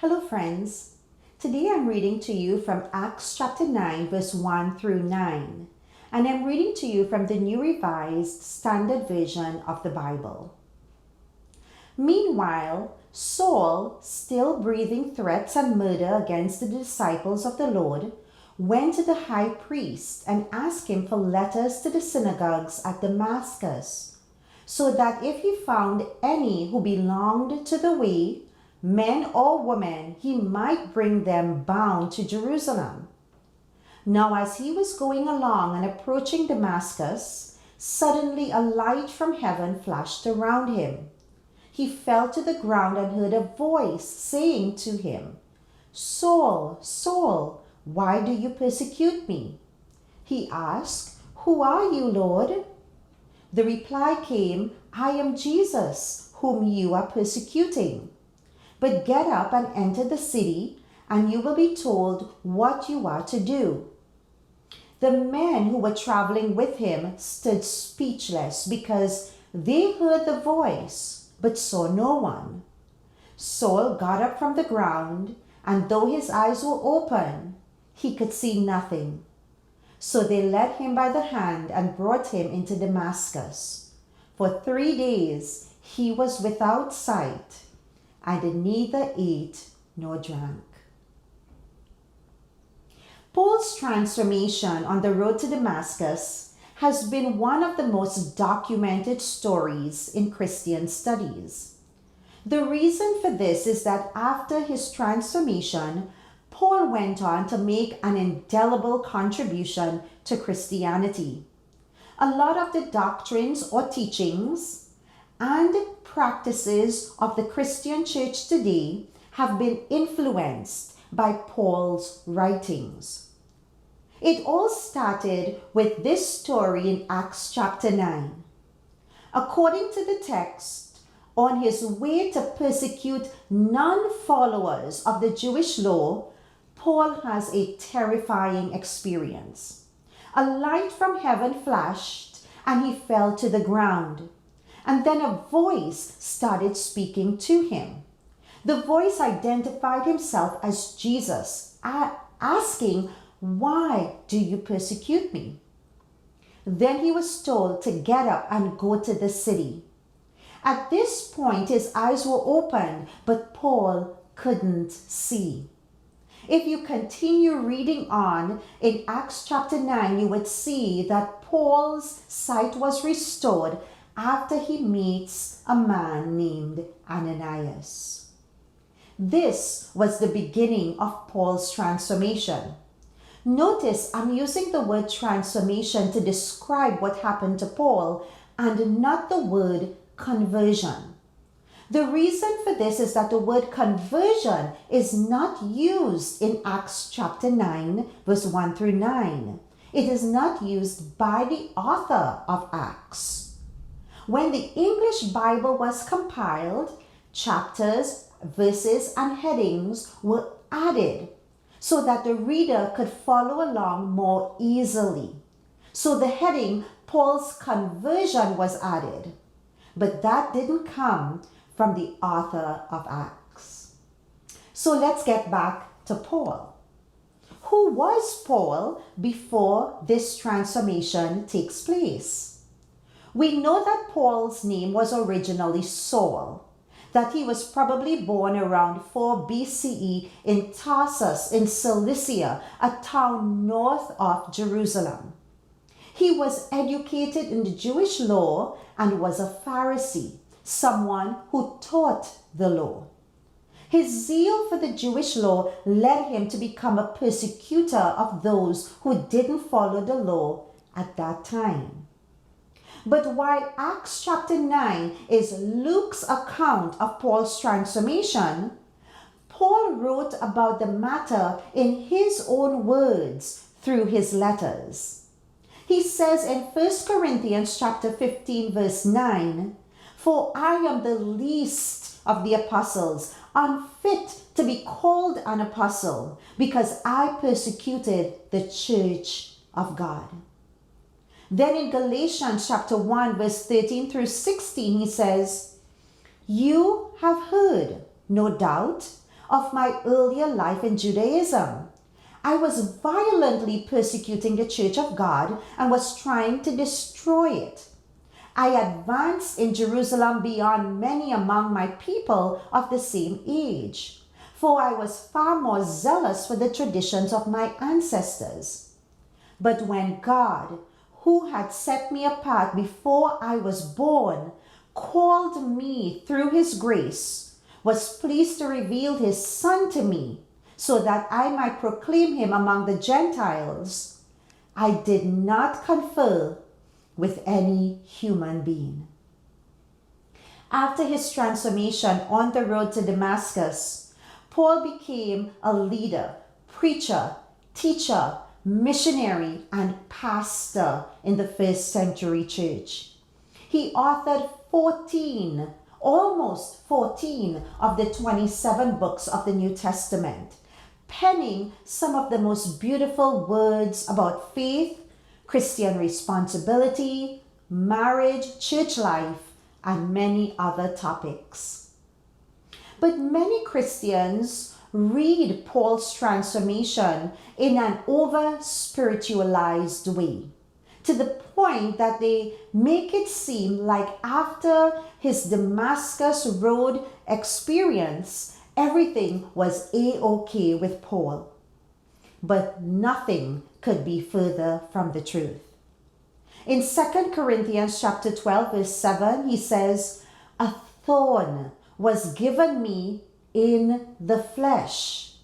Hello friends, today I'm reading to you from Acts chapter 9 verse 1 through 9, and I'm reading to you from the New Revised Standard Version of the Bible. Meanwhile, Saul, still breathing threats and murder against the disciples of the Lord, went to the high priest and asked him for letters to the synagogues at Damascus, so that if he found any who belonged to the way, men or women, he might bring them bound to Jerusalem. Now as he was going along and approaching Damascus, suddenly a light from heaven flashed around him. He fell to the ground and heard a voice saying to him, "Saul, Saul, why do you persecute me?" He asked, "Who are you, Lord?" The reply came, "I am Jesus, whom you are persecuting. But get up and enter the city, and you will be told what you are to do." The men who were traveling with him stood speechless because they heard the voice but saw no one. Saul got up from the ground, and though his eyes were open, he could see nothing. So they led him by the hand and brought him into Damascus. For 3 days he was without sight, and neither ate nor drank. Paul's transformation on the road to Damascus has been one of the most documented stories in Christian studies. The reason for this is that after his transformation, Paul went on to make an indelible contribution to Christianity. A lot of the doctrines or teachings and practices of the Christian church today have been influenced by Paul's writings. It all started with this story in Acts chapter 9. According to the text, on his way to persecute non-followers of the Jewish law, Paul has a terrifying experience. A light from heaven flashed and he fell to the ground. And then a voice started speaking to him. The voice identified himself as Jesus, asking, "Why do you persecute me?" Then he was told to get up and go to the city. At this point, his eyes were open, but Paul couldn't see. If you continue reading on in Acts chapter 9, you would see that Paul's sight was restored after he meets a man named Ananias. This was the beginning of Paul's transformation. Notice I'm using the word transformation to describe what happened to Paul and not the word conversion. The reason for this is that the word conversion is not used in Acts chapter 9, verse 1 through 9. It is not used by the author of Acts. When the English Bible was compiled, chapters, verses, and headings were added so that the reader could follow along more easily. So the heading, Paul's conversion, was added, but that didn't come from the author of Acts. So let's get back to Paul. Who was Paul before this transformation takes place? We know that Paul's name was originally Saul, that he was probably born around 4 BCE in Tarsus in Cilicia, a town north of Jerusalem. He was educated in the Jewish law and was a Pharisee, someone who taught the law. His zeal for the Jewish law led him to become a persecutor of those who didn't follow the law at that time. But while Acts chapter 9 is Luke's account of Paul's transformation, Paul wrote about the matter in his own words through his letters. He says in 1 Corinthians chapter 15 verse 9, "For I am the least of the apostles, unfit to be called an apostle, because I persecuted the church of God." Then in Galatians chapter 1 verse 13 through 16, he says, "You have heard, no doubt, of my earlier life in Judaism. I was violently persecuting the Church of God and was trying to destroy it. I advanced in Jerusalem beyond many among my people of the same age, for I was far more zealous for the traditions of my ancestors. But when God, who had set me apart before I was born, called me through his grace, was pleased to reveal his Son to me, so that I might proclaim him among the Gentiles, I did not confer with any human being. After his transformation on the road to Damascus, Paul became a leader, preacher, teacher, missionary, and pastor in the first century church. He authored almost 14 of the 27 books of the New Testament, penning some of the most beautiful words about faith, Christian responsibility, marriage, church life, and many other topics. But many Christians read Paul's transformation in an over-spiritualized way, to the point that they make it seem like after his Damascus Road experience, everything was a-okay with Paul. But nothing could be further from the truth. In 2 Corinthians chapter 12, verse 7, he says, "A thorn was given me in the flesh."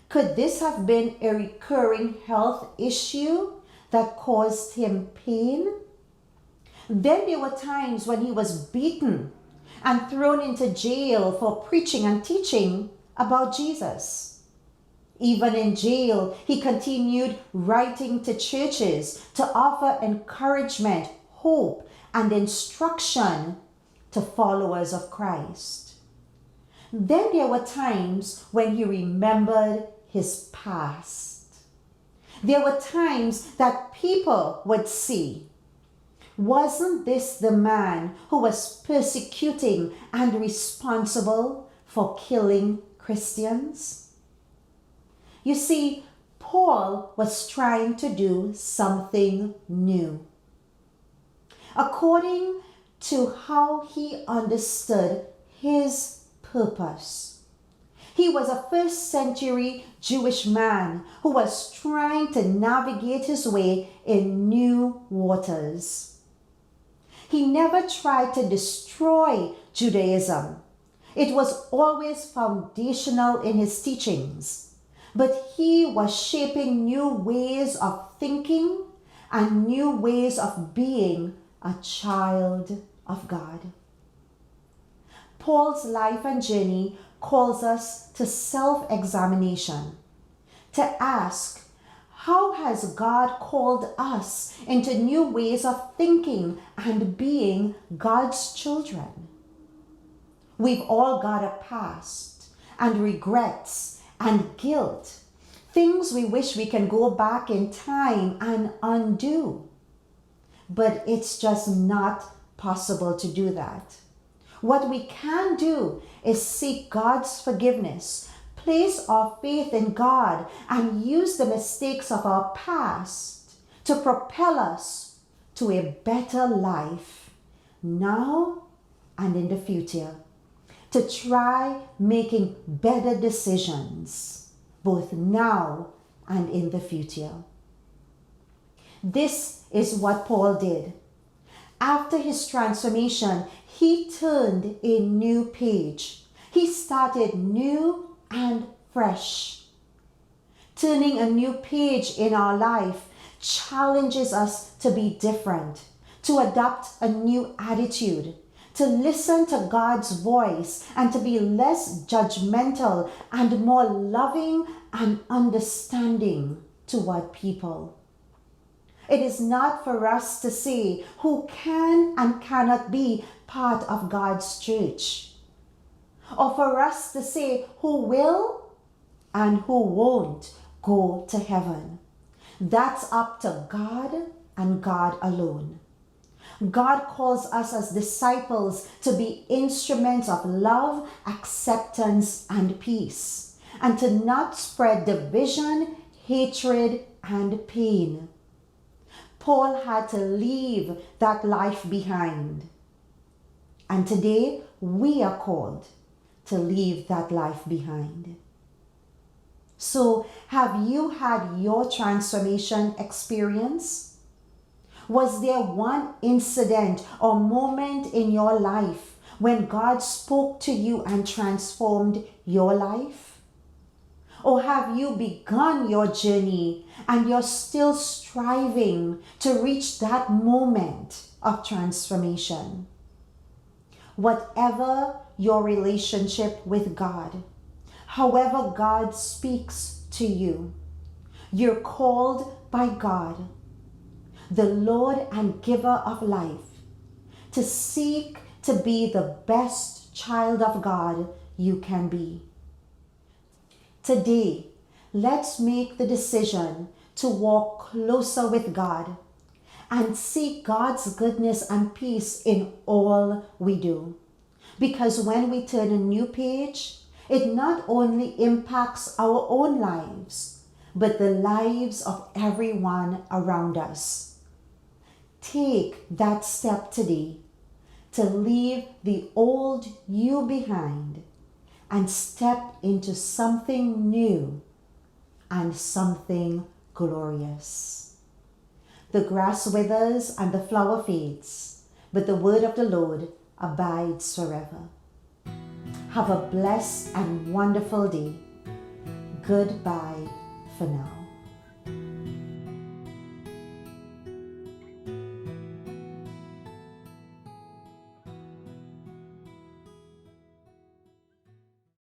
Could this have been a recurring health issue that caused him pain? Then there were times when he was beaten and thrown into jail for preaching and teaching about Jesus. Even in jail, he continued writing to churches to offer encouragement, hope, and instruction to followers of Christ. Then there were times when he remembered his past. There were times that people would say, "Wasn't this the man who was persecuting and responsible for killing Christians?" You see, Paul was trying to do something new, according to how he understood his purpose. He was a first century Jewish man who was trying to navigate his way in new waters. He never tried to destroy Judaism. It was always foundational in his teachings. But he was shaping new ways of thinking and new ways of being a child of God. Paul's life and journey calls us to self-examination, to ask, how has God called us into new ways of thinking and being God's children? We've all got a past and regrets and guilt, things we wish we can go back in time and undo. But it's just not possible to do that. What we can do is seek God's forgiveness, place our faith in God, and use the mistakes of our past to propel us to a better life now and in the future. To try making better decisions, both now and in the future. This is what Paul did. After his transformation, he turned a new page. He started new and fresh. Turning a new page in our life challenges us to be different, to adopt a new attitude, to listen to God's voice, and to be less judgmental and more loving and understanding toward people. It is not for us to say who can and cannot be part of God's church, or for us to say who will and who won't go to heaven. That's up to God and God alone. God calls us as disciples to be instruments of love, acceptance, and peace, and to not spread division, hatred, and pain. Paul had to leave that life behind. And today, we are called to leave that life behind. So, have you had your transformation experience? Was there one incident or moment in your life when God spoke to you and transformed your life? Or have you begun your journey and you're still striving to reach that moment of transformation? Whatever your relationship with God, however God speaks to you, you're called by God, the Lord and giver of life, to seek to be the best child of God you can be. Today, let's make the decision to walk closer with God and seek God's goodness and peace in all we do. Because when we turn a new page, it not only impacts our own lives, but the lives of everyone around us. Take that step today to leave the old you behind and step into something new and something glorious. The grass withers and the flower fades, but the word of the Lord abides forever. Have a blessed and wonderful day. Goodbye for now.